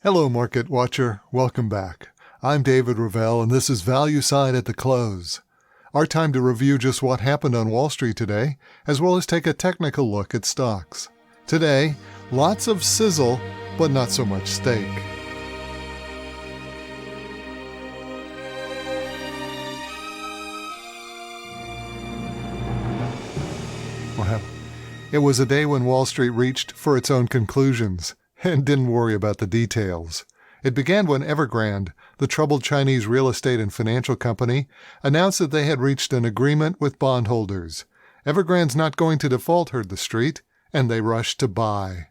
Hello, Market Watcher. Welcome back. I'm David Ravel, and this is Value Side at the Close. Our time to review just what happened on Wall Street today, as well as take a technical look at stocks. Today, lots of sizzle, but not so much steak. Well, it was a day when Wall Street reached for its own conclusions and didn't worry about the details. It began when Evergrande, the troubled Chinese real estate and financial company, announced that they had reached an agreement with bondholders. Evergrande's not going to default, heard the street, and they rushed to buy.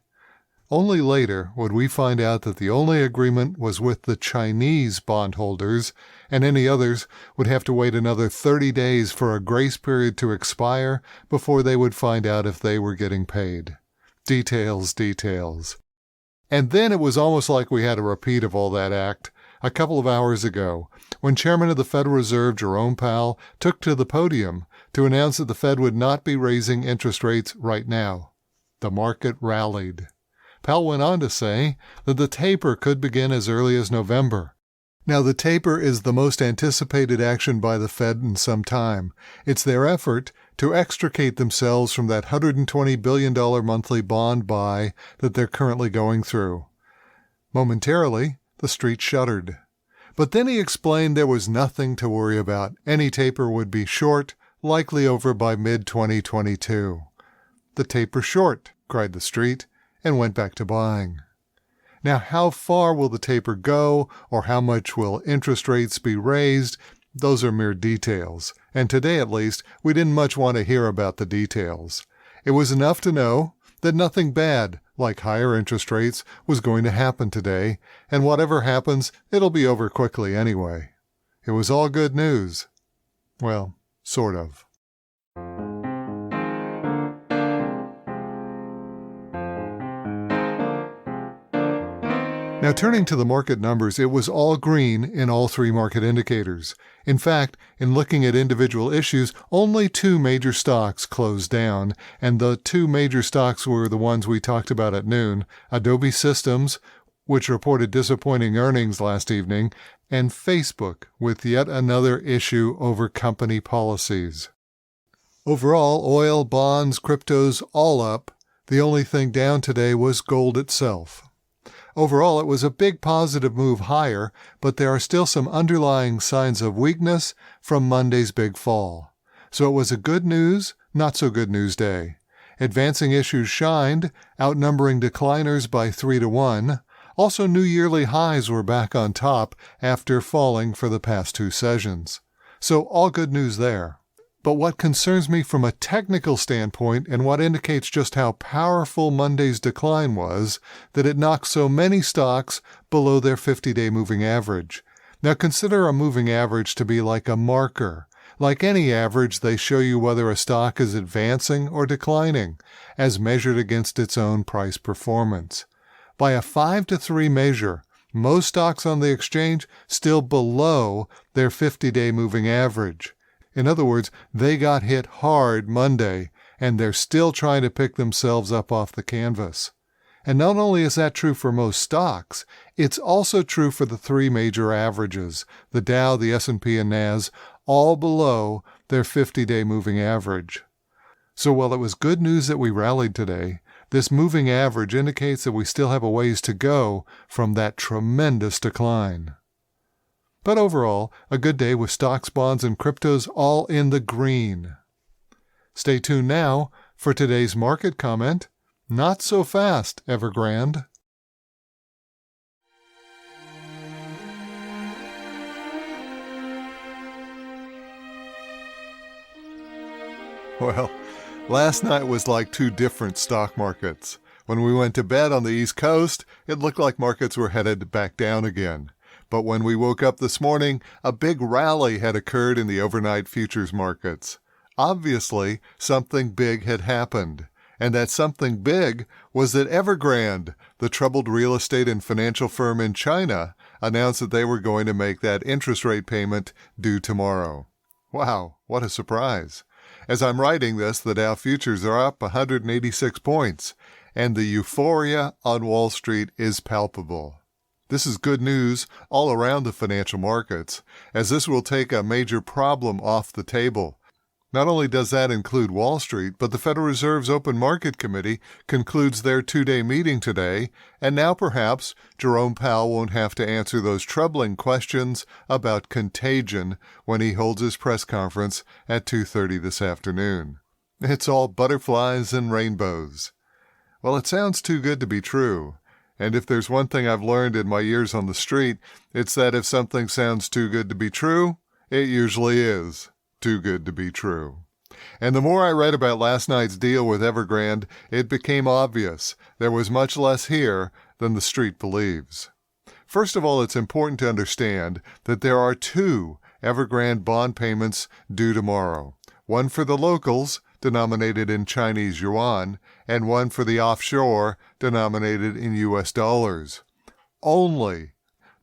Only later would we find out that the only agreement was with the Chinese bondholders, and any others would have to wait another 30 days for a grace period to expire before they would find out if they were getting paid. Details. And then it was almost like we had a repeat of all that act a couple of hours ago, when Chairman of the Federal Reserve Jerome Powell took to the podium to announce that the Fed would not be raising interest rates right now. The market rallied. Powell went on to say that the taper could begin as early as November. Now, the taper is the most anticipated action by the Fed in some time. It's their effort to extricate themselves from that $120 billion monthly bond buy that they're currently going through. Momentarily, the street shuddered. But then he explained there was nothing to worry about. Any taper would be short, likely over by mid-2022. The taper's short, cried the street, and went back to buying. Now, how far will the taper go, or how much will interest rates be raised? Those are mere details, and today at least we didn't much want to hear about the details. It was enough to know that nothing bad, like higher interest rates, was going to happen today, and whatever happens, it'll be over quickly anyway. It was all good news. Well, sort of. Now, turning to the market numbers, it was all green in all three market indicators. In fact, in looking at individual issues, only two major stocks closed down, and the two major stocks were the ones we talked about at noon: Adobe Systems, which reported disappointing earnings last evening, and Facebook, with yet another issue over company policies. Overall, oil, bonds, cryptos, all up. The only thing down today was gold itself. Overall, it was a big positive move higher, but there are still some underlying signs of weakness from Monday's big fall. So it was a good news, not so good news day. Advancing issues shined, outnumbering decliners by 3-1. Also, new yearly highs were back on top after falling for the past two sessions. So all good news there. But what concerns me from a technical standpoint, and what indicates just how powerful Monday's decline was, that it knocked so many stocks below their 50-day moving average. Now consider a moving average to be like a marker. Like any average, they show you whether a stock is advancing or declining, as measured against its own price performance. By a 5-3 measure, most stocks on the exchange still below their 50-day moving average. In other words, they got hit hard Monday, and they're still trying to pick themselves up off the canvas. And not only is that true for most stocks, it's also true for the three major averages, the Dow, the S&P, and NAS, all below their 50-day moving average. So while it was good news that we rallied today, this moving average indicates that we still have a ways to go from that tremendous decline. But overall, a good day with stocks, bonds, and cryptos all in the green. Stay tuned now for today's market comment. Not so fast, Evergrande. Well, last night was like two different stock markets. When we went to bed on the East Coast, it looked like markets were headed back down again. But when we woke up this morning, a big rally had occurred in the overnight futures markets. Obviously, something big had happened. And that something big was that Evergrande, the troubled real estate and financial firm in China, announced that they were going to make that interest rate payment due tomorrow. Wow, what a surprise. As I'm writing this, the Dow futures are up 186 points, and the euphoria on Wall Street is palpable. This is good news all around the financial markets, as this will take a major problem off the table. Not only does that include Wall Street, but the Federal Reserve's Open Market Committee concludes their two-day meeting today, and now perhaps Jerome Powell won't have to answer those troubling questions about contagion when he holds his press conference at 2:30 this afternoon. It's all butterflies and rainbows. Well, it sounds too good to be true. And if there's one thing I've learned in my years on the street, it's that if something sounds too good to be true, it usually is too good to be true. And the more I read about last night's deal with Evergrande, it became obvious there was much less here than the street believes. First of all, it's important to understand that there are two Evergrande bond payments due tomorrow. One for the locals, denominated in Chinese yuan, and one for the offshore, denominated in US dollars. Only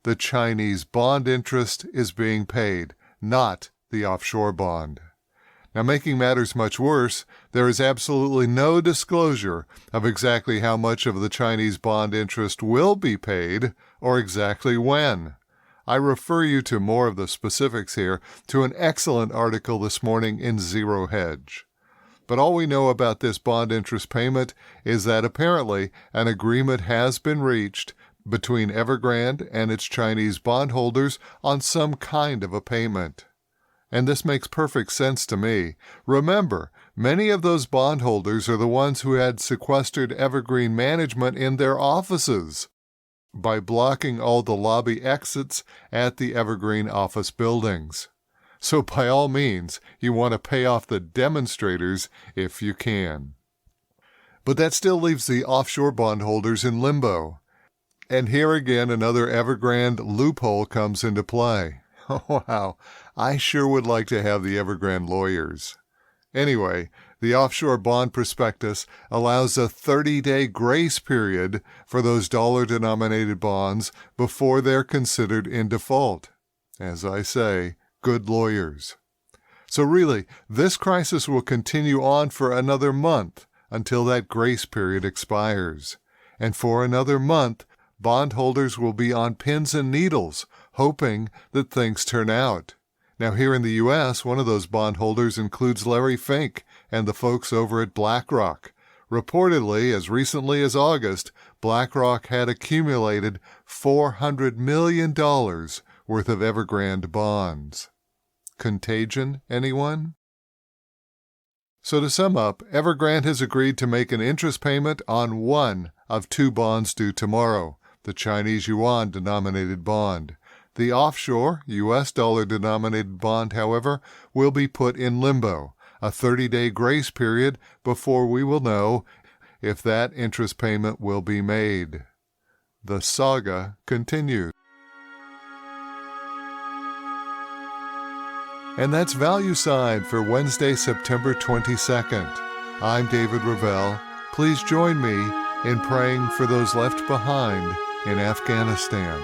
the Chinese bond interest is being paid, not the offshore bond. Now, making matters much worse, there is absolutely no disclosure of exactly how much of the Chinese bond interest will be paid or exactly when. I refer you to more of the specifics here to an excellent article this morning in Zero Hedge. But all we know about this bond interest payment is that apparently an agreement has been reached between Evergrande and its Chinese bondholders on some kind of a payment. And this makes perfect sense to me. Remember, many of those bondholders are the ones who had sequestered Evergreen management in their offices by blocking all the lobby exits at the Evergreen office buildings. So by all means, you want to pay off the demonstrators if you can. But that still leaves the offshore bondholders in limbo. And here again, another Evergrande loophole comes into play. Oh, wow, I sure would like to have the Evergrande lawyers. Anyway, the offshore bond prospectus allows a 30-day grace period for those dollar-denominated bonds before they're considered in default. As I say, good lawyers. So really, this crisis will continue on for another month until that grace period expires. And for another month, bondholders will be on pins and needles, hoping that things turn out. Now, here in the U.S., one of those bondholders includes Larry Fink and the folks over at BlackRock. Reportedly, as recently as August, BlackRock had accumulated $400 million worth of Evergrande bonds. Contagion, anyone? So to sum up, Evergrande has agreed to make an interest payment on one of two bonds due tomorrow, the Chinese yuan-denominated bond. The offshore US dollar-denominated bond, however, will be put in limbo, a 30-day grace period before we will know if that interest payment will be made. The saga continues. And that's Value Side for Wednesday, September 22nd. I'm David Ravel. Please join me in praying for those left behind in Afghanistan.